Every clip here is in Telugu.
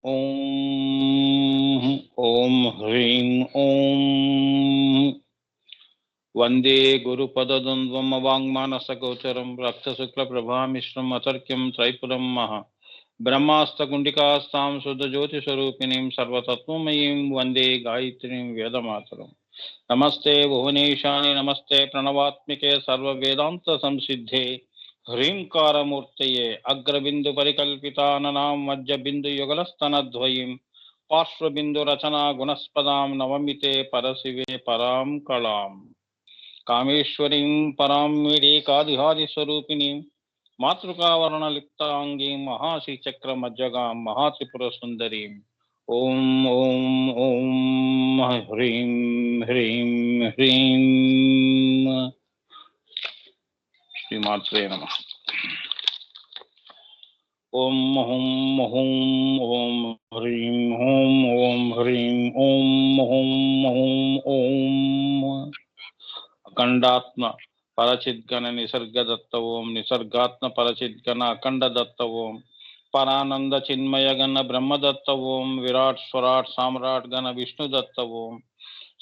ఓం ఓం హ్రీం ఓం వందే గురుపదద్వంద్వం వాంగ్మానసగోచరం రక్తశుక్లప్రభామిశ్రం అతర్క్యం త్రైపురం మహా బ్రహ్మాస్తగుండికాస్తాం శుద్ధజ్యోతిస్వరూపిణీం సర్వతత్వమయీం వందే గాయత్రీం వేదమాతరం. నమస్తే భువనేశాని నమస్తే ప్రణవాత్మికే సర్వవేదాంత సంసిద్ధే హ్రీంకారమూర్తయే అగ్రబిందు పరికల్పితాననాం మధ్యబిందు యుగలస్తనద్వయీం పార్శ్వబిందు రచనా గుణస్పదాం నవమితే పరశివే పరాం కళాం కామేశ్వరీం పరాం మీడేకాదిహాదిస్వరూపిణీం మాతృకావర్ణలిప్తాంగీం మహాశ్రీచక్రమజ్జగాం మహాత్రిపురసుందరీం. ఓం ఓం ఓం హ్రీం హ్రీం హ్రీం శ్రీమాత్రే నమః. ఓం హుం హుం ఓం హ్రీం హుం ఓం హ్రీం ఓం హుం హుం ఓం అఖండాత్మ పరచిద్గణ నిసర్గదత్త ఓం నిసర్గాత్మ పరచిద్గణ అఖండదత్త ఓం పరానంద చిన్మయగణ బ్రహ్మదత్త ఓం విరాట్ స్వరాట్ సామ్రాట్ గణ విష్ణుదత్త ఓం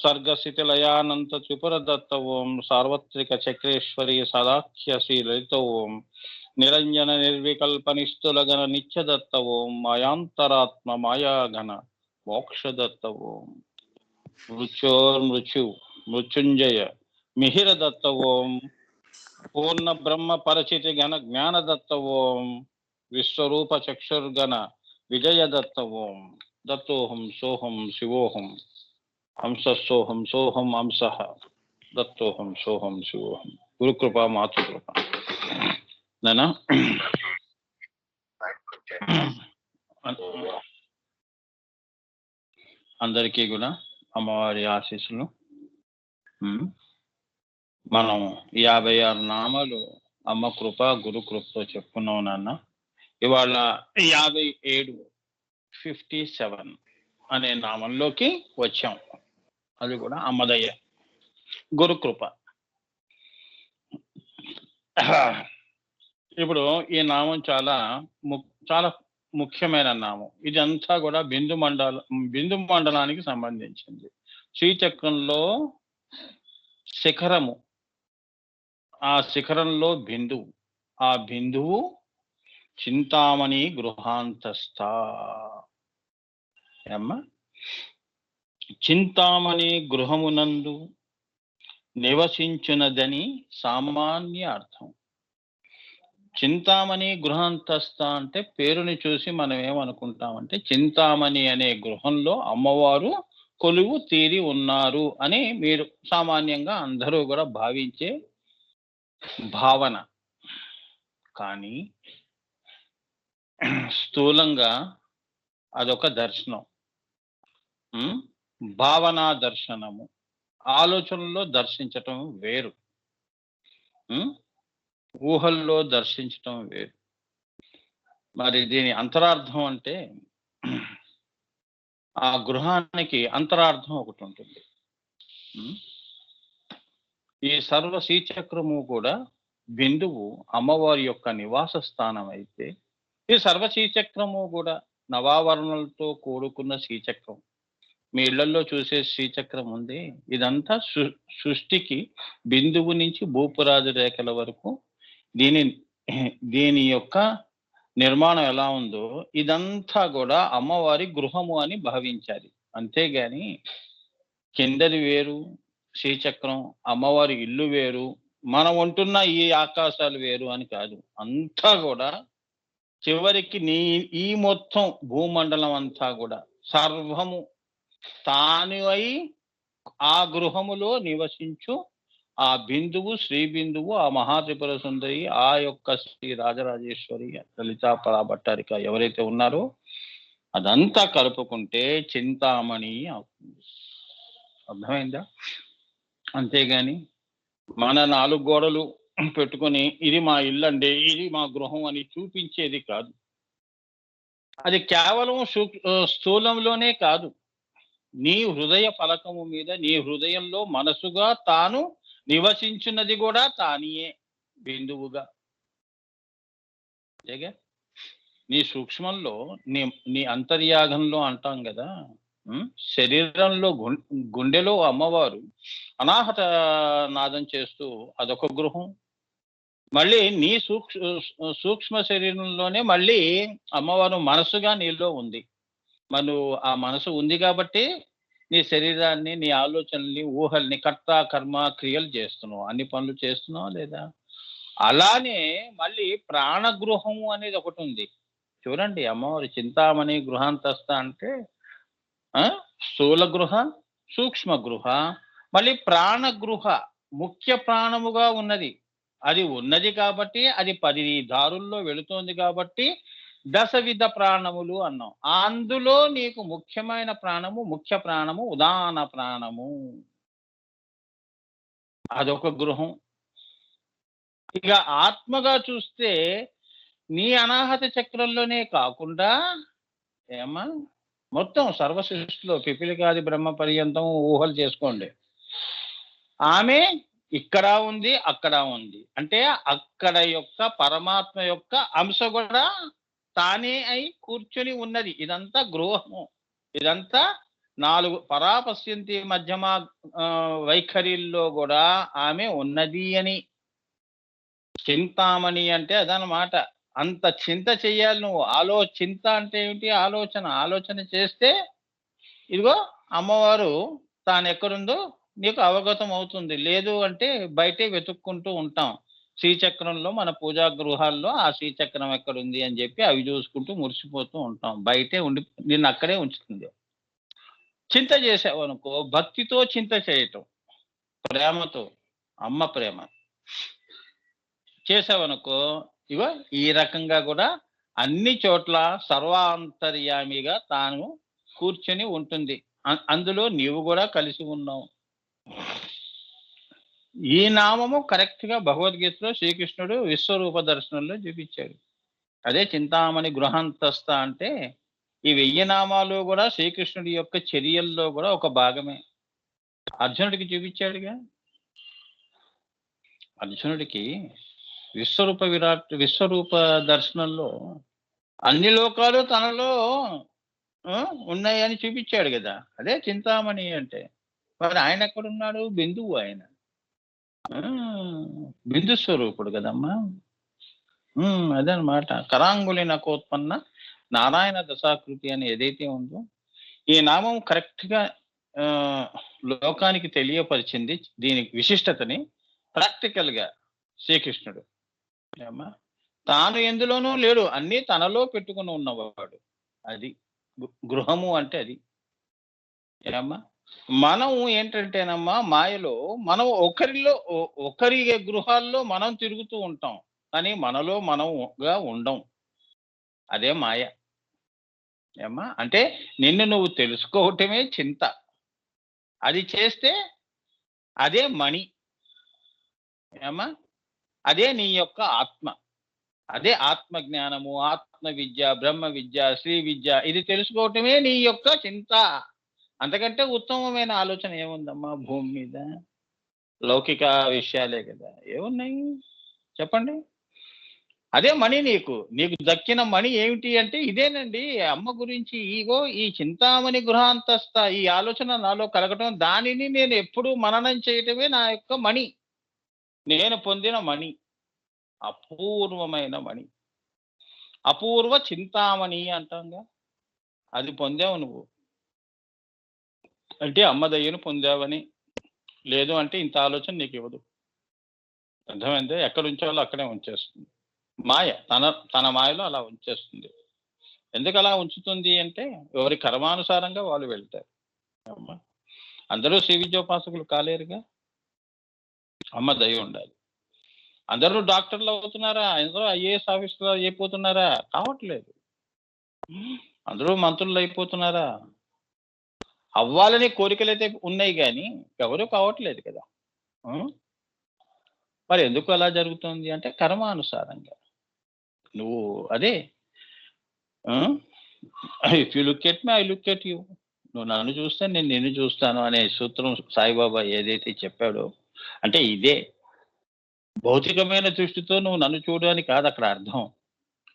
సర్గస్థితిలయానంత త్రిపురదత్త ఓం సార్వత్రిక చక్రేశ్వరి సదాఖ్య శ్రీ లలిత ఓం నిరంజన నిర్వికల్ప నిస్తులగణ నిత్యదత్త ఓం మాయాంతరాత్మ మాయాఘన మోక్షదత్త ఓం మృత్యోర్మృత్యు మృత్యుంజయ మిహిరదత్త ఓం పూర్ణ బ్రహ్మ పరచితి గణ జ్ఞానదత్త ఓం విశ్వరూప చక్షుర్గణ విజయదత్త ఓం దత్తోహం సోహం శివోహం హంసోహం సోహం హంసః దత్తోహం సోహం శివోహం. గురుకృప మాతృకృప నేనా అందరికీ కూడా అమ్మవారి ఆశీస్సులు. మనం 56 నామాలు అమ్మ కృప గురు కృపతో చెప్పుకున్నాం నాన్న. ఇవాళ 57 అనే నామంలోకి వచ్చాం. అది కూడా అమ్మదయ్య గురు కృప. ఇప్పుడు ఈ నామం చాలా ముఖ్యమైన నామం. ఇదంతా కూడా బిందు మండలానికి సంబంధించింది. శ్రీచక్రంలో శిఖరము, ఆ శిఖరంలో బిందువు, ఆ బిందువు చింతామణి గృహాంతస్థ. చింతామణి గృహమునందు నివసించునదని సామాన్య అర్థం. చింతామణి గృహాంతస్థ అంటే పేరుని చూసి మనం ఏమనుకుంటామంటే చింతామణి అనే గృహంలో అమ్మవారు కొలువు తీరి ఉన్నారు అని మీరు సామాన్యంగా అందరూ కూడా భావించే భావన. కానీ స్థూలంగా అదొక దర్శనం, భావనా దర్శనము. ఆలోచనలో దర్శించటం వేరు, ఊహల్లో దర్శించటం వేరు. మరి దీని అంతరార్థం అంటే ఆ గృహానికి అంతరార్థం ఒకటి ఉంటుంది. ఈ సర్వ శ్రీచక్రము కూడా బిందువు అమ్మవారి యొక్క నివాస స్థానం అయితే, ఈ సర్వ శ్రీచక్రము కూడా నవావరణలతో కూడుకున్న శ్రీచక్రం. మీ ఇళ్లలో చూసే శ్రీచక్రం ఉంది, ఇదంతా సృష్టికి బిందువు నుంచి భూపురాది రేఖల వరకు దీని యొక్క నిర్మాణం ఎలా ఉందో ఇదంతా కూడా అమ్మవారి గృహము అని భావించాలి. అంతేగాని కిందది వేరు శ్రీచక్రం, అమ్మవారి ఇల్లు వేరు, మనం ఉంటున్న ఈ ఆకాశాలు వేరు అని కాదు. అంతా కూడా చివరికి ఈ మొత్తం భూమండలం అంతా కూడా సర్వము తాను అయి ఆ గృహములో నివసించు ఆ బిందువు, శ్రీ బిందువు, ఆ మహాత్రిపుర సుందరి, ఆ యొక్క శ్రీ రాజరాజేశ్వరి లలితా పరాభట్టారిక ఎవరైతే ఉన్నారో అదంతా కలుపుకుంటే చింతామణి అవుతుంది. అర్థమైందా? అంతేగాని మన 4 గోడలు పెట్టుకొని ఇది మా ఇల్లు అండి, ఇది మా గృహం అని చూపించేది కాదు. అది కేవలం స్థూలంలోనే కాదు, నీ హృదయ ఫలకము మీద, నీ హృదయంలో మనసుగా తాను నివసించున్నది కూడా తానియే బిందువుగా. నీ సూక్ష్మంలో నీ నీ అంతర్యాగంలో అంటాం కదా. శరీరంలో గుండెలో అమ్మవారు అనాహత నాదం చేస్తూ అదొక గృహం. మళ్ళీ నీ సూక్ష్మ శరీరంలోనే మళ్ళీ అమ్మవారు మనసుగా నీలో ఉంది. మరి నువ్వు ఆ మనసు ఉంది కాబట్టి నీ శరీరాన్ని, నీ ఆలోచనల్ని, ఊహల్ని, కర్త, కర్మ, క్రియలు చేస్తున్నావు. అన్ని పనులు చేస్తున్నావా లేదా? అలానే మళ్ళీ ప్రాణగృహము అనేది ఒకటి ఉంది. చూడండి, అమ్మవారి చింతామణి గృహాంతస్థ అంటే స్థూల గృహ, సూక్ష్మ గృహ, మళ్ళీ ప్రాణగృహ ముఖ్య ప్రాణముగా ఉన్నది. అది ఉన్నది కాబట్టి, అది 10 దారుల్లో వెళుతోంది కాబట్టి దశవిధ ప్రాణములు అన్నాం. అందులో నీకు ముఖ్యమైన ప్రాణము, ముఖ్య ప్రాణము, ఉదాన ప్రాణము, అదొక గృహం. ఇక ఆత్మగా చూస్తే నీ అనాహత చక్రంలోనే కాకుండా ఏమా మొత్తం సర్వసృష్టిలో పిపిలికాది బ్రహ్మ పర్యంతం ఊహలు చేసుకోండి. ఆమె ఇక్కడ ఉంది, అక్కడ ఉంది. అంటే అక్కడ యొక్క పరమాత్మ యొక్క అంశ కూడా తానే అయి కూర్చొని ఉన్నది. ఇదంతా గృహము. ఇదంతా 4 పరాపశ్యంతి మధ్యమ వైఖరిల్లో కూడా ఆమె ఉన్నది అని. చింతామణి అంటే అదనమాట. అంత చింత చెయ్యాలి నువ్వు. చింత అంటే ఏమిటి? ఆలోచన చేస్తే ఇదిగో అమ్మవారు తాను ఎక్కడుందో నీకు అవగతం అవుతుంది. లేదు అంటే బయటే వెతుక్కుంటూ ఉంటాం. శ్రీచక్రంలో మన పూజా గృహాల్లో ఆ శ్రీచక్రం ఎక్కడుంది అని చెప్పి అవి చూసుకుంటూ మురిసిపోతూ ఉంటాం. బయటే ఉండి నిన్ను అక్కడే ఉంచుతుంది. చింత చేసావనుకో, భక్తితో చింత చేయటం, ప్రేమతో, అమ్మ ప్రేమ చేసావనుకో, ఇగో ఈ రకంగా కూడా అన్ని చోట్ల సర్వాంతర్యామిగా తాను కూర్చొని ఉంటుంది. అందులో నీవు కూడా కలిసి ఉన్నావు. ఈ నామము కరెక్ట్ గా భగవద్గీతలో శ్రీకృష్ణుడు విశ్వరూప దర్శనంలో చూపించాడు. అదే చింతామణి గృహాంతస్థ అంటే ఈ 1000 నామాలు కూడా శ్రీకృష్ణుడి యొక్క చర్యల్లో కూడా ఒక భాగమే. అర్జునుడికి చూపించాడుగా. అర్జునుడికి విశ్వరూప దర్శనంలో అన్ని లోకాలు తనలో ఉన్నాయని చూపించాడు కదా. అదే చింతామణి అంటే. మరి ఆయన ఎక్కడున్నాడు? బిందువు ఆయన. బిందు స్వరూపుడు కదమ్మా. అదనమాట. కరాంగులి నకోత్పన్న నారాయణ దశాకృతి అని ఏదైతే ఉందో ఈ నామం కరెక్ట్ గా లోకానికి తెలియపరిచింది. దీని విశిష్టతని ప్రాక్టికల్ గా శ్రీకృష్ణుడు. ఏమ్మా, తాను ఎందులోనూ లేడు, అన్నీ తనలో పెట్టుకుని ఉన్నవాడు. అది గృహము అంటే. అది ఏమ్మా, మనం ఏంటంటేనమ్మా మాయలో మనం ఒకరి గృహాల్లో మనం తిరుగుతూ ఉంటాం, కానీ మనలో మనముగా ఉండం. అదే మాయ. ఏమ్మా, అంటే నిన్ను నువ్వు తెలుసుకోవటమే చింత. అది చేస్తే అదే మణి. ఏమ్మా, అదే నీ యొక్క ఆత్మ. అదే ఆత్మ జ్ఞానము, ఆత్మ విద్య, బ్రహ్మ విద్య, శ్రీ విద్య. ఇది తెలుసుకోవటమే నీ యొక్క చింత. అంతకంటే ఉత్తమమైన ఆలోచన ఏముందమ్మా భూమి మీద? లౌకిక విషయాలే కదా, ఏమున్నాయి చెప్పండి. అదే మణి. నీకు దక్కిన మణి ఏమిటి అంటే ఇదేనండి, అమ్మ గురించి. ఈగో ఈ చింతామణి గృహాంతస్థ ఈ ఆలోచన నాలో కలగటం, దానిని నేను ఎప్పుడు మననం చేయటమే నా యొక్క మణి. నేను పొందిన మణి అపూర్వమైన మణి, అపూర్వ చింతామణి అంటాంగా. అది పొందావు నువ్వు అంటే అమ్మ దయ్యను పొందావని. లేదు అంటే ఇంత ఆలోచన నీకు ఇవ్వదు. అర్థమైందే? ఎక్కడ ఉంచాలో అక్కడే ఉంచేస్తుంది మాయ. తన మాయలో అలా ఉంచేస్తుంది. ఎందుకు అలా ఉంచుతుంది అంటే ఎవరి కర్మానుసారంగా వాళ్ళు వెళ్తారు. అందరూ శ్రీ విద్యోపాసకులు కాలేరుగా. అమ్మ దయ ఉండాలి. అందరూ డాక్టర్లు అవుతున్నారా? అందరూ ఐఏఎస్ ఆఫీసర్లు అయిపోతున్నారా? కావట్లేదు. అందరూ మంత్రులు అయిపోతున్నారా? అవ్వాలని కోరికలైతే ఉన్నాయి కానీ ఎవరు కావట్లేదు కదా. మరి ఎందుకు అలా జరుగుతుంది అంటే కర్మానుసారంగా. నువ్వు అదే if you look at me I look at you. నువ్వు నన్ను చూస్తే నేను నిన్ను చూస్తాను అనే సూత్రం సాయిబాబా ఏదైతే చెప్పాడో అంటే ఇదే. భౌతికమైన దృష్టితో నువ్వు నన్ను చూడడానికి కాదు అక్కడ అర్థం.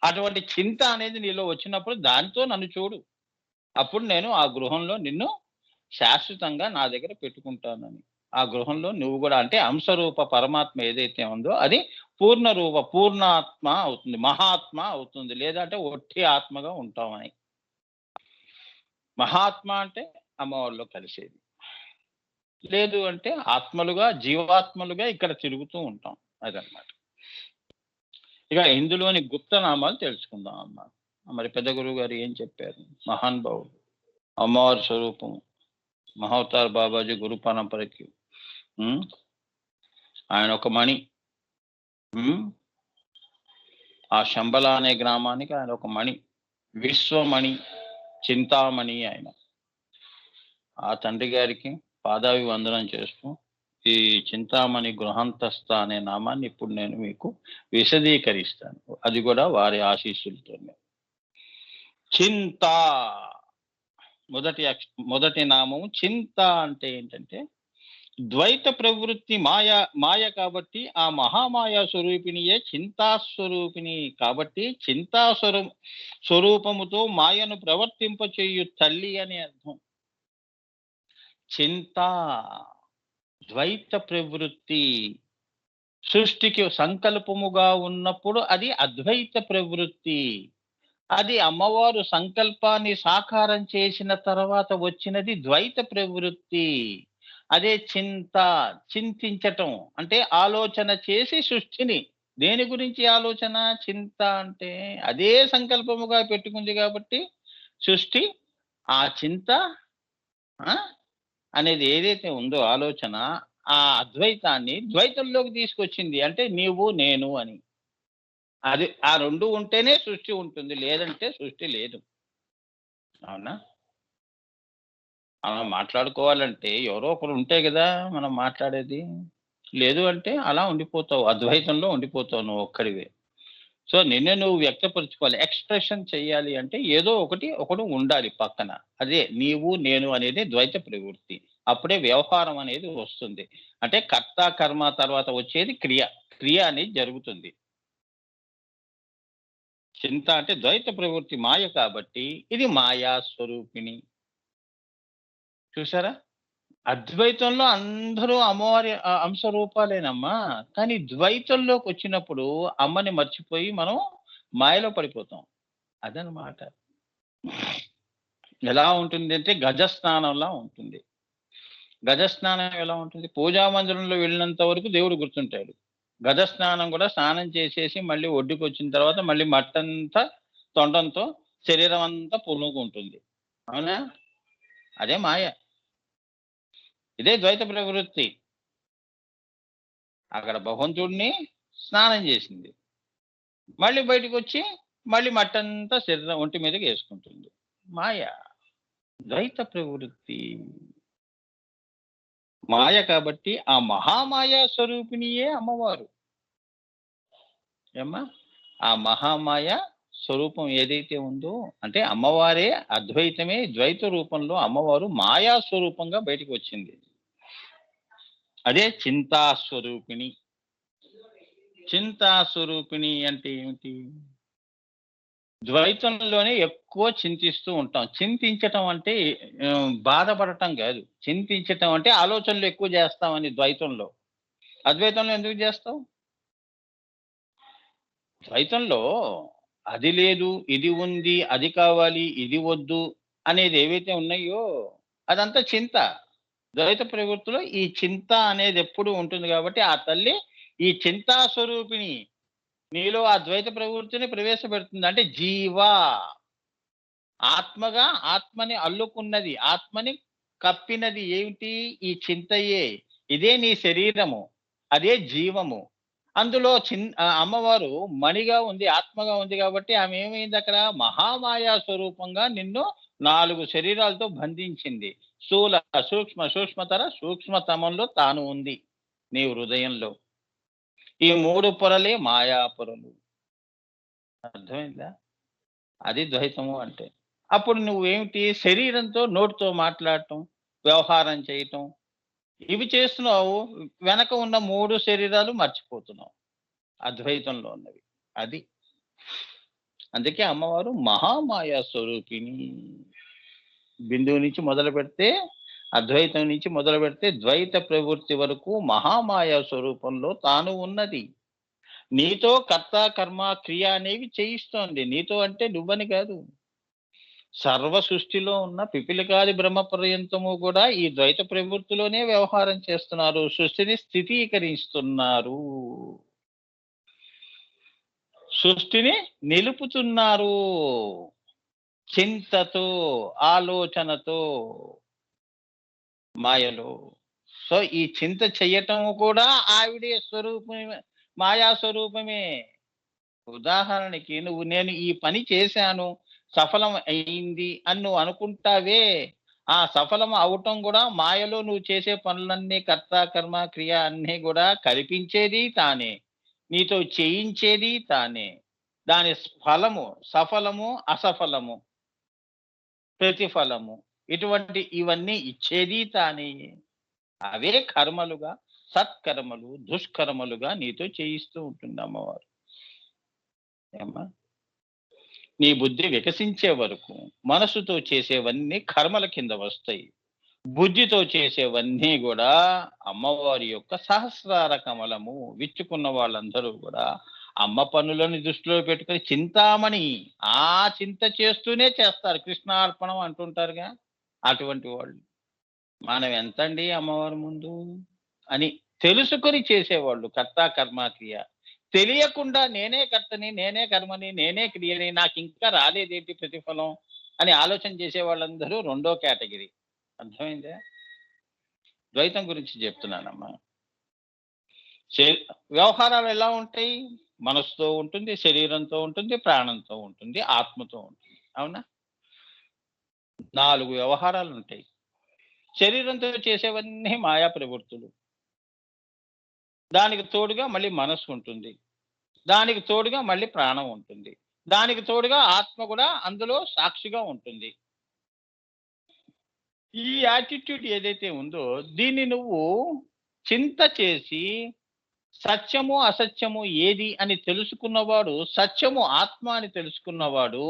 అటువంటి చింత అనేది నీలో వచ్చినప్పుడు దానితో నన్ను చూడు. అప్పుడు నేను ఆ గృహంలో నిన్ను శాశ్వతంగా నా దగ్గర పెట్టుకుంటానని. ఆ గృహంలో నువ్వు కూడా అంటే అంశరూప పరమాత్మ ఏదైతే ఉందో అది పూర్ణాత్మ అవుతుంది. మహాత్మ అవుతుంది. లేదంటే ఒట్టి ఆత్మగా ఉంటామని. మహాత్మ అంటే అమ్మవారిలో కలిసేది. లేదు అంటే ఆత్మలుగా, జీవాత్మలుగా ఇక్కడ తిరుగుతూ ఉంటాం. అదనమాట. ఇక ఇందులోని గుప్త నామాలు తెలుసుకుందాం అమ్మ. మరి పెద్ద గురువు గారు ఏం చెప్పారు? మహానుభావుడు, అమ్మవారి స్వరూపం, మహవతార్ బాబాజీ గురు పరంపరకి ఆయన ఒక మణి. ఆ శంబల అనే గ్రామానికి ఆయన ఒక మణి, విశ్వమణి, చింతామణి. ఆయన ఆ తండ్రి గారికి పాదావి వందనం చేస్తూ ఈ చింతామణి గృహంతస్థ అనే నామాన్ని ఇప్పుడు నేను మీకు విశదీకరిస్తాను. అది కూడా వారి ఆశీస్సులతోనే. చింత మొదటి నామము చింత అంటే ఏంటంటే ద్వైత ప్రవృత్తి మాయ కాబట్టి ఆ మహామాయా స్వరూపిణియే చింతాస్వరూపిణి కాబట్టి స్వరూపముతో మాయను ప్రవర్తింపచేయు తల్లి అని అర్థం. చింత ద్వైత ప్రవృత్తి సృష్టికి సంకల్పముగా ఉన్నప్పుడు అది అద్వైత ప్రవృత్తి. అది అమ్మవారు సంకల్పాన్ని సాకారం చేసిన తర్వాత వచ్చినది ద్వైత ప్రవృత్తి. అదే చింతించటం అంటే ఆలోచన చేసి సృష్టిని. దేని గురించి ఆలోచన? చింత అంటే అదే సంకల్పముగా పెట్టుకుంది కాబట్టి సృష్టి ఆ చింత అనేది ఏదైతే ఉందో ఆలోచన ఆ అద్వైతాన్ని ద్వైతంలోకి తీసుకొచ్చింది. అంటే నీవు నేను అని. అది ఆ రెండు ఉంటేనే సృష్టి ఉంటుంది, లేదంటే సృష్టి లేదు. అవునా? మనం మాట్లాడుకోవాలంటే ఎవరో ఒకరు ఉంటే కదా మనం మాట్లాడేది. లేదు అంటే అలా ఉండిపోతావు, అద్వైతంలో ఉండిపోతావు నువ్వు ఒక్కడివే. సో నిన్నే నువ్వు వ్యక్తపరచుకోవాలి, ఎక్స్ప్రెషన్ చెయ్యాలి అంటే ఏదో ఒకడు ఉండాలి పక్కన. అదే నీవు నేను అనేది ద్వైత ప్రవృత్తి. అప్పుడే వ్యవహారం అనేది వస్తుంది. అంటే కర్త కర్మ తర్వాత వచ్చేది క్రియ అనేది జరుగుతుంది. చింత అంటే ద్వైత ప్రవృత్తి మాయ కాబట్టి ఇది మాయా స్వరూపిణి. చూసారా? అద్వైతంలో అందరూ అమ్మవారి అంశ రూపాలేనమ్మా. కానీ ద్వైతంలోకి వచ్చినప్పుడు అమ్మని మర్చిపోయి మనం మాయలో పడిపోతాం. అదనమాట. ఎలా ఉంటుంది అంటే గజస్నానంలా ఉంటుంది. గజస్నానం ఎలా ఉంటుంది? పూజా మందిరంలో వెళ్ళినంత వరకు దేవుడు గుర్తుంటాడు. గజస్నానం కూడా స్నానం చేసేసి మళ్ళీ ఒడ్డుకొచ్చిన తర్వాత మళ్ళీ మట్టంతా తొండంతో శరీరం అంతా పులుముకుంటుంది. అవునా? అదే మాయ. ఇదే ద్వైత ప్రవృత్తి. అక్కడ భగవంతుడిని స్నానం చేసింది. మళ్ళీ బయటకొచ్చి మళ్ళీ మట్టంతా శరీరం ఒంటి మీదకి వేసుకుంటుంది. మాయ. ద్వైత ప్రవృత్తి. మాయ కాబట్టి ఆ మహామాయా స్వరూపిణియే అమ్మవారు. ఏమ్మా? ఆ మహామాయ స్వరూపం ఏదైతే ఉందో అంటే అమ్మవారే అద్వైతమే ద్వైత రూపంలో అమ్మవారు మాయా స్వరూపంగా బయటికి వచ్చింది. అదే చింతాస్వరూపిణి. చింతాస్వరూపిణి అంటే ఏమిటి? ద్వైతంలోనే ఎక్కువ చింతిస్తూ ఉంటాం. చింతించటం అంటే బాధపడటం కాదు. చింతించటం అంటే ఆలోచనలు ఎక్కువ చేస్తామని ద్వైతంలో. అద్వైతంలో ఎందుకు చేస్తావు? ద్వైతంలో అది లేదు, ఇది ఉంది, అది కావాలి, ఇది వద్దు అనేది ఏవైతే ఉన్నాయో అదంతా చింత. ద్వైత ప్రవృత్తిలో ఈ చింత అనేది ఎప్పుడు ఉంటుంది కాబట్టి ఆ తల్లి ఈ చింతా స్వరూపిణి నీలో ఆ ద్వైత ప్రవృత్తిని ప్రవేశపెడుతుంది. అంటే ఆత్మగా ఆత్మని అల్లుకున్నది, ఆత్మని కప్పినది ఏమిటి? ఈ చింతయే. ఇదే నీ శరీరము, అదే జీవము. అందులో అమ్మవారు మణిగా ఉంది, ఆత్మగా ఉంది కాబట్టి ఆమె ఏమైంది అక్కడ? మహామాయా స్వరూపంగా నిన్ను 4 శరీరాలతో బంధించింది. స్థూల, సూక్ష్మ, సూక్ష్మతర, సూక్ష్మతమంలో తాను ఉంది నీ హృదయంలో. ఈ 3 పొరలే మాయా పొరలు. అర్థమైందా? అది ద్వైతము అంటే. అప్పుడు నువ్వేమిటి? శరీరంతో నోటితో మాట్లాడటం, వ్యవహారం చేయటం ఇవి చేస్తున్నావు. వెనక ఉన్న 3 శరీరాలు మర్చిపోతున్నావు. అద్వైతంలో ఉన్నవి. అది. అందుకే అమ్మవారు మహామాయా స్వరూపిణి. బిందువు నుంచి మొదలు పెడితే, అద్వైతం నుంచి మొదలు పెడితే ద్వైత ప్రవృత్తి వరకు మహామాయా స్వరూపంలో తాను ఉన్నది. నీతో కర్త కర్మ క్రియ అనేవి చేయిస్తోంది. నీతో అంటే నువ్వని కాదు. సర్వ సృష్టిలో ఉన్న పిపిలికాది బ్రహ్మ పర్యంతము కూడా ఈ ద్వైత ప్రవృత్తిలోనే వ్యవహారం చేస్తున్నారు. సృష్టిని స్థిరీకరిస్తున్నారు, సృష్టిని నిలుపుతున్నారు చింతతో, ఆలోచనతో, మాయలో. సో ఈ చింత చెయ్యటం కూడా ఆవిడే స్వరూపమే, మాయా స్వరూపమే. ఉదాహరణకి నేను ఈ పని చేశాను, సఫలం అయింది అని నువ్వు అనుకుంటావే, ఆ సఫలం అవటం కూడా మాయలో నువ్వు చేసే పనులన్నీ కర్త కర్మ క్రియ అన్నీ కూడా కల్పించేది తానే, నీతో చేయించేది తానే. దాని ఫలము సఫలము, అసఫలము, ప్రతిఫలము, ఇవన్నీ ఇచ్చేది తానే. అవే కర్మలుగా, సత్కర్మలు దుష్కర్మలుగా నీతో చేయిస్తూ ఉంటుంది అమ్మవారు. ఏమ్మా, నీ బుద్ధి వికసించే వరకు మనసుతో చేసేవన్నీ కర్మల కింద వస్తాయి. బుద్ధితో చేసేవన్నీ కూడా అమ్మవారి యొక్క సహస్రార కమలము. విచ్చుకున్న వాళ్ళందరూ కూడా అమ్మ పనులను దృష్టిలో పెట్టుకుని చింతామణి, ఆ చింత చేస్తూనే చేస్తారు. కృష్ణార్పణం అంటుంటారుగా, అటువంటి వాళ్ళు. మనం ఎంతండి అమ్మవారి ముందు అని తెలుసుకొని చేసేవాళ్ళు కర్త కర్మ క్రియ. తెలియకుండా నేనే కర్తని, నేనే కర్మని, నేనే క్రియని, నాకు ఇంకా రాలేదేంటి ప్రతిఫలం అని ఆలోచన చేసే వాళ్ళందరూ రెండో కేటగిరీ. అర్థమైందా? ద్వైతం గురించి చెప్తున్నానమ్మా. వ్యవహారాలు ఎలా ఉంటాయి? మనసుతో ఉంటుంది, శరీరంతో ఉంటుంది, ప్రాణంతో ఉంటుంది, ఆత్మతో ఉంటుంది. అవునా? 4 వ్యవహారాలు ఉంటాయి. శరీరంతో చేసేవన్నీ మాయా ప్రవృత్తులు. దానికి తోడుగా మళ్ళీ మనస్సు ఉంటుంది, దానికి తోడుగా మళ్ళీ ప్రాణం ఉంటుంది, దానికి తోడుగా ఆత్మ కూడా అందులో సాక్షిగా ఉంటుంది. ఈ యాటిట్యూడ్ ఏదైతే ఉందో దీన్ని నువ్వు చింత చేసి సత్యము అసత్యము ఏది అని తెలుసుకున్నవాడు, సత్యము ఆత్మ అని తెలుసుకున్నవాడు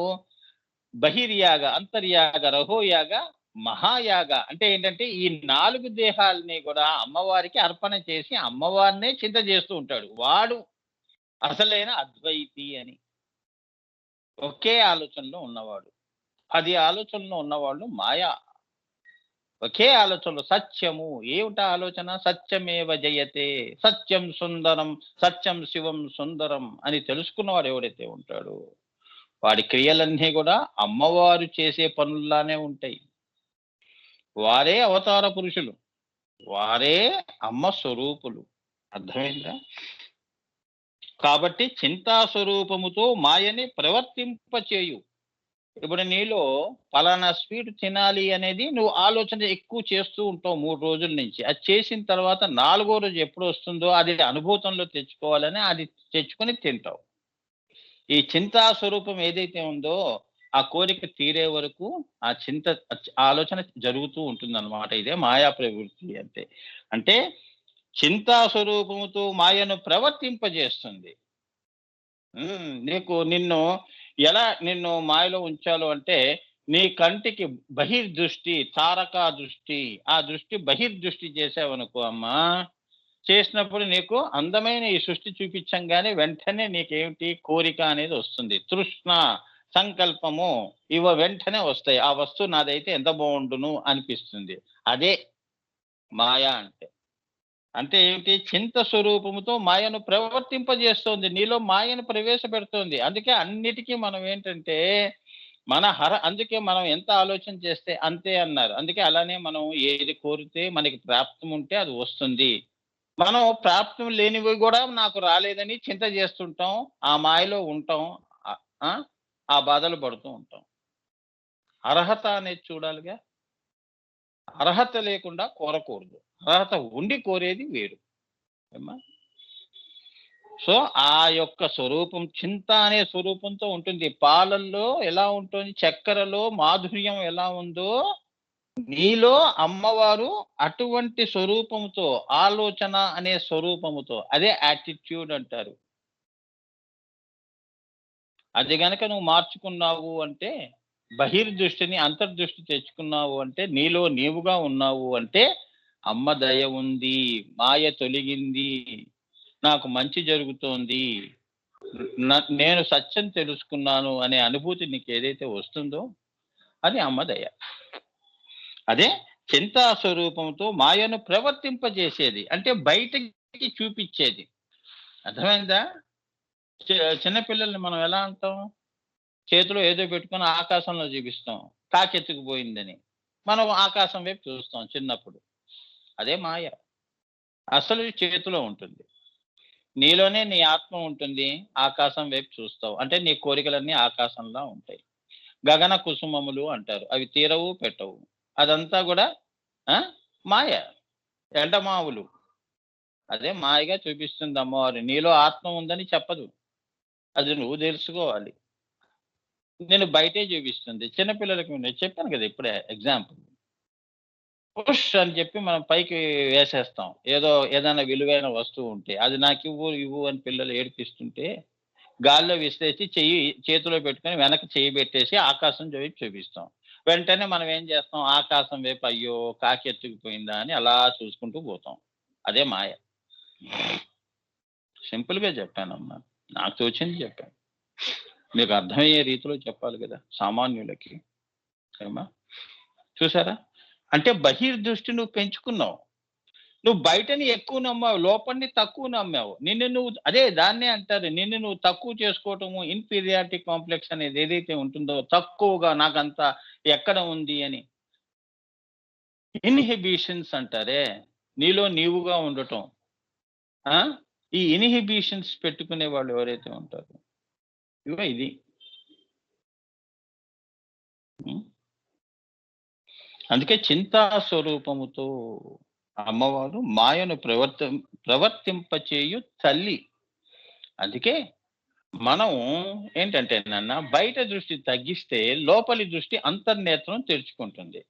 బహిర్యాగ, అంతర్యాగ, రహోయాగ, మహాయాగ. అంటే ఏంటంటే ఈ 4 దేహాలని కూడా అమ్మవారికి అర్పణ చేసి అమ్మవారినే చింత చేస్తూ ఉంటాడు. వాడు అసలైన అద్వైతి అని. ఒకే ఆలోచనలో ఉన్నవాడు. 10 ఆలోచనలో ఉన్నవాళ్ళు మాయా. ఒకే ఆలోచనలో సత్యము. ఏమిటా ఆలోచన? సత్యమేవ జయతే, సత్యం సుందరం, సత్యం శివం సుందరం అని తెలుసుకున్నవాడు ఎవడైతే ఉంటాడో వాడి క్రియలన్నీ కూడా అమ్మవారు చేసే పనుల్లానే ఉంటాయి. వారే అవతార పురుషులు, వారే అమ్మ స్వరూపులు. అర్థమైందా? కాబట్టి చింతా స్వరూపముతో మాయని ప్రవర్తింపచేయు. ఇప్పుడు నీలో పలానా స్వీట్ తినాలి అనేది నువ్వు ఆలోచన ఎక్కువ చేస్తూ ఉంటావు 3 రోజుల నుంచి. అది చేసిన తర్వాత 4వ రోజు ఎప్పుడు వస్తుందో అది అనుభూతంలో తెచ్చుకోవాలని అది తెచ్చుకొని తింటావు. ఈ చింతా స్వరూపం ఏదైతే ఉందో ఆ కోరిక తీరే వరకు ఆ ఆలోచన జరుగుతూ ఉంటుందన్నమాట. ఇదే మాయా ప్రవృత్తి అంటే. అంటే చింతా స్వరూపముతో మాయను ప్రవర్తింపజేస్తుంది. నిన్ను మాయలో ఉంచాలో అంటే నీ కంటికి బహిర్దృష్టి, తారకా దృష్టి, ఆ దృష్టి బహిర్దృష్టి చేసావనుకో అమ్మా, చేసినప్పుడు నీకు అందమైన ఈ సృష్టి చూపించంగానే వెంటనే నీకేమిటి కోరిక అనేది వస్తుంది. తృష్ణ, సంకల్పము వెంటనే వస్తాయి. ఆ వస్తువు నాదైతే ఎంత బాగుండును అనిపిస్తుంది. అదే మాయా అంటే. అంటే ఏమిటి? చింత స్వరూపముతో మాయను ప్రవర్తింపజేస్తోంది, నీలో మాయను ప్రవేశపెడుతోంది. అందుకే అన్నిటికీ మనం ఏంటంటే అందుకే మనం ఎంత ఆలోచన చేస్తే అంతే అన్నారు. అందుకే అలానే మనం ఏది కోరితే మనకి ప్రాప్తం ఉంటే అది వస్తుంది. మనం ప్రాప్తం లేనివి కూడా నాకు రాలేదని చింత చేస్తుంటాం, ఆ మాయలో ఉంటాం, ఆ బాధలు పడుతూ ఉంటాం. అర్హత అనేది చూడాలిగా. అర్హత లేకుండా కోరకూడదు, అర్హత ఉండి కోరేది వేరు. సో ఆ యొక్క స్వరూపం చింత అనే స్వరూపంతో ఉంటుంది. పాలల్లో ఎలా ఉంటుంది, చక్కెరలో మాధుర్యం ఎలా ఉందో నీలో అమ్మవారు అటువంటి స్వరూపముతో, ఆలోచన అనే స్వరూపముతో, అదే యాటిట్యూడ్ అంటారు. అది గనక నువ్వు మార్చుకున్నావు అంటే, బహిర్దృష్టిని అంతర్దృష్టి తెచ్చుకున్నావు అంటే, నీలో నీవుగా ఉన్నావు అంటే, అమ్మ దయ ఉంది, మాయ తొలగింది, నాకు మంచి జరుగుతోంది, నేను సత్యం తెలుసుకున్నాను అనే అనుభూతి నీకు ఏదైతే వస్తుందో అది అమ్మ దయ. అదే చింతా స్వరూపంతో మాయను ప్రవర్తింపజేసేది, అంటే బయటకి చూపించేది. అర్థమైందా? చిన్నపిల్లల్ని మనం ఎలా అంటాం? చేతిలో ఏదో పెట్టుకొని ఆకాశంలో చూపిస్తాం, కాకెత్తుకుపోయిందని. మనం ఆకాశం వైపు చూస్తాం చిన్నప్పుడు. అదే మాయ. అసలు చేతిలో ఉంటుంది. నీలోనే నీ ఆత్మ ఉంటుంది, ఆకాశం వైపు చూస్తావు. అంటే నీ కోరికలన్నీ ఆకాశంలా ఉంటాయి. గగన కుసుమములు అంటారు, అవి తీరవు పెట్టవు. అదంతా కూడా మాయ, ఎండమావులు. అదే మాయగా చూపిస్తుంది అమ్మవారు. నీలో ఆత్మ ఉందని చెప్పదు, అది నువ్వు తెలుసుకోవాలి. నేను బయటే చూపిస్తుంది. చిన్నపిల్లలకి నేను చెప్పాను కదా ఇప్పుడే ఎగ్జాంపుల్. పుష్ అని చెప్పి మనం పైకి వేసేస్తాం. ఏదైనా విలువైన వస్తువు ఉంటే, అది నాకు ఇవ్వు ఇవ్వు అని పిల్లలు ఏడిపిస్తుంటే, గాల్లో విసిరేసి చేతిలో పెట్టుకొని వెనక్కి చెయ్యి పెట్టేసి ఆకాశం వైపు చూపిస్తాం. వెంటనే మనం ఏం చేస్తాం? ఆకాశం వైపు అయ్యో కాకి ఎత్తుకుపోయిందా అని అలా చూసుకుంటూ పోతాం. అదే మాయ. సింపుల్‌గా చెప్పానమ్మా. నాకు తోచింది చెప్పాను. మీకు అర్థమయ్యే రీతిలో చెప్పాలి కదా సామాన్యులకి. ఏమ్మా? చూసారా? అంటే బహిర్దృష్టి నువ్వు పెంచుకున్నావు. నువ్వు బయటని ఎక్కువ నమ్మావు, లోపలిని తక్కువ నమ్మావు. నిన్ను నువ్వు అదే దాన్నే అంటారు, నిన్ను నువ్వు తక్కువ చేసుకోవటము, ఇన్ఫీరియారిటీ కాంప్లెక్స్ అనేది ఏదైతే ఉంటుందో, తక్కువగా నాకంత ఎక్కడ ఉంది అని. ఇన్హిబిషన్స్ అంటారే, నీలో నీవుగా ఉండటం. ఈ ఇన్హిబిషన్స్ పెట్టుకునే వాళ్ళు ఎవరైతే ఉంటారో, ఇవో ఇది. అందుకే చింతా స్వరూపముతో అమ్మవారు మాయను ప్రవర్తింపచేయు తల్లి. అందుకే మనం ఏంటంటే నాన్న, బయట దృష్టి తగ్గిస్తే లోపలి దృష్టి అంతర్నేత్రం తెరుచుకుంటుంది.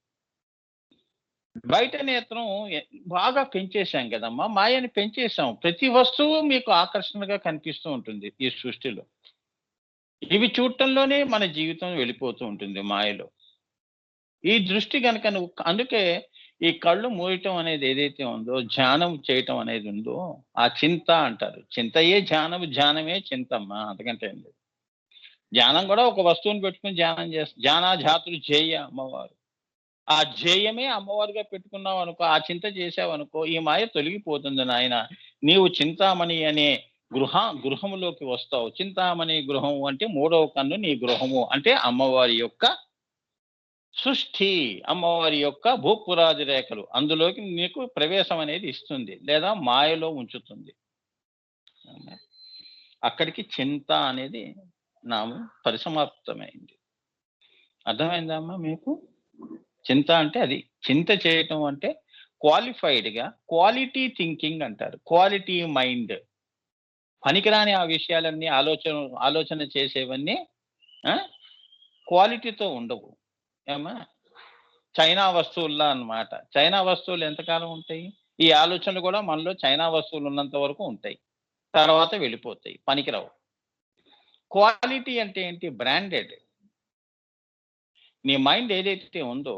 బయట నేత్రం బాగా పెంచేశాం కదమ్మా, మాయని పెంచేశాం. ప్రతి వస్తువు మీకు ఆకర్షణగా కనిపిస్తూ ఉంటుంది ఈ సృష్టిలో. ఇవి చూడటంలోనే మన జీవితం వెళ్ళిపోతూ ఉంటుంది మాయలో. ఈ దృష్టి గనక నువ్వు, అందుకే ఈ కళ్ళు మూయటం అనేది ఏదైతే ఉందో, ధ్యానం చేయటం అనేది ఉందో, ఆ చింత అంటారు. చింతయే ధ్యానము, ధ్యానమే చింతమ్మ, అంతకంటే ఏం లేదు. ధ్యానం కూడా ఒక వస్తువుని పెట్టుకుని ధ్యానం చేస్తాం. ధ్యానాజాతులు జేయ అమ్మవారు. ఆ ధ్యేయమే అమ్మవారుగా పెట్టుకున్నావు అనుకో, ఆ చింత చేసావు అనుకో, ఈ మాయ తొలగిపోతుంది నాయన. నీవు చింతామణి అనే గృహములోకి వస్తావు. చింతామణి గృహము అంటే మూడవ కన్ను నీ గృహము, అంటే అమ్మవారి యొక్క సృష్టి, అమ్మవారి యొక్క భూపురాది రేఖలు, అందులోకి నీకు ప్రవేశం అనేది ఇస్తుంది, లేదా మాయలో ఉంచుతుంది. అక్కడికి చింత అనేది నామం పరిసమాప్తమైంది. అర్థమైందా అమ్మా మీకు? చింత అంటే అది. చింత చేయటం అంటే క్వాలిఫైడ్‌గా, క్వాలిటీ థింకింగ్ అంటారు. Quality mind. పనికిరాని ఆ విషయాలన్నీ ఆలోచన చేసేవన్నీ క్వాలిటీతో ఉండవు. ఏమ్మా? చైనా వస్తువుల్లా అన్నమాట. చైనా వస్తువులు ఎంతకాలం ఉంటాయి? ఈ ఆలోచనలు కూడా మనలో చైనా వస్తువులు ఉన్నంత వరకు ఉంటాయి. తర్వాత వెళ్ళిపోతాయి, పనికిరావు. క్వాలిటీ అంటే ఏంటి? బ్రాండెడ్. నీ మైండ్ ఏదైతే ఉందో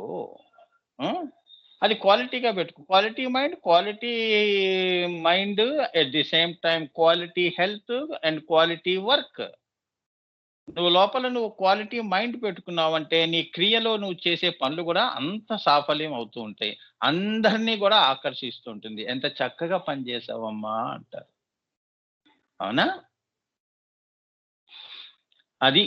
అది క్వాలిటీగా పెట్టుకో. Quality mind at the same time quality health and quality work. నువ్వు క్వాలిటీ మైండ్ పెట్టుకున్నావంటే నీ క్రియలో నువ్వు చేసే పనులు కూడా అంత సాఫల్యం అవుతూ ఉంటాయి. అందరినీ కూడా ఆకర్షిస్తూ ఉంటుంది. ఎంత చక్కగా పనిచేసావమ్మా అంటారు. అవునా? అది